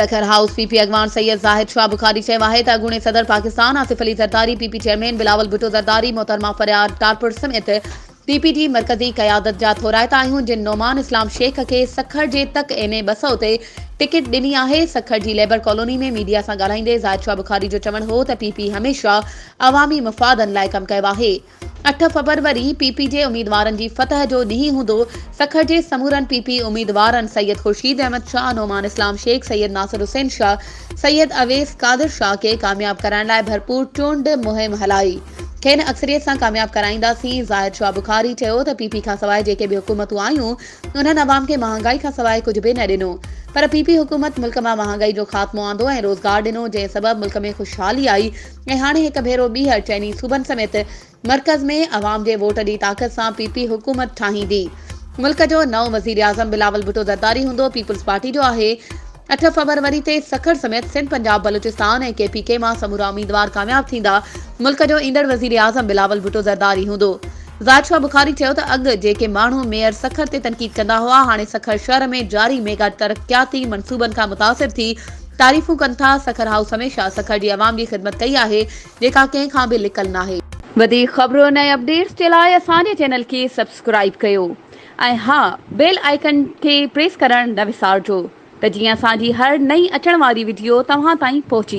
Sukkur house PP अगवान Syed Zahid Shah Bukhari चयो आहे त अॻूणे सदर पाकिस्तान आसिफ अली ज़रदारी, पीपी चेयरमैन बिलावल भुट्टो ज़रदारी, मोहतरमा फरियाद टारपुर समेत पीपीटी मरकज़ी क़यादत जा थोराइता आहियूं जिन नोमान इस्लाम शेख के सखर जे तक एन 200 ते टिकट ॾिनी आहे। सखर जी लेबर कॉलोनी में मीडिया सां ॻाल्हाईंदे ज़ाहिद शाह बुखारी जो चवणु हो त पीपी हमेशह अवामी मफ़ादनि लाइ कमु कयो आहे। 8 फरवरी पीपी जे उम्मीदवारनि जी फतह जो ॾींहुं हूंदो। सखर जे समूरनि पीपी उम्मीदवारनि सैयद खुर्शीद अहमद शाह, नोमान इस्लाम शेख, सैयद नासिर हुसैन शाह, सैयद अवेस कादिर शाह के कामयाब कराइण लाइ भरपूर चूंड मुहिम हलाई। खेनि अक्सरियत सां कामयाब कराईंदासीं। ज़ाहिद शाह बुखारी चयो त पीपी खां सवाइ जेके बि हुकूमतूं आयूं उन्हनि अवाम खे महांगाई खां सवाइ कुझु बि न ॾिनो, पर पीपी हुकूमत मुल्क मां महांगाई जो ख़ात्मो आंदो ऐं रोज़गार ॾिनो, जंहिं सबबि मुल्क में खुशहाली आई ऐं हाणे हिकु भेरो ॿीहर चइनी सूबनि समेत मर्कज़ में अवाम जे वोट जी ताक़त सां पीपी हुकूमत ठाहींदी। मुल्क जो नओं वज़ीर आज़म बिलावल भुट्टो ज़रदारी हूंदो। पीपल्स पार्टी जो आहे। 8 फरवरी ते सखर समेत सिंध, पंजाब, बलूचिस्तान ऐं केपीके मां समूरा उम्मीदवार कामयाब थींदा। मुल्क जो ईंदड़ वज़ीर आज़म बिलावल भुट्टो ज़रदारी हूंदो। ज़ाहिद शाह बुखारी चयो त अॻु जेके माण्हू मेयर सखर ते तनक़ीद कंदा हुआ, हाणे सखर शहर में जारी मेगा तरक़ियाती मनसूबनि खां मुतासिर थी तारीफ़ूं कनि था। सखर हाउस हमेशह सखर जी अवाम जी ख़िदमत कई आहे, जेका कंहिं खां बि लिकल नाहे। वधीक ख़बरुनि ऐं अपडेट्स जे लाइ असांजे चैनल खे सब्सक्राइब कयो ऐं हा, बेल आइकन खे प्रेस करणु न विसारिजो त जीअं असांजी हर नई अचण वारी वीडियो तव्हां ताईं पहुची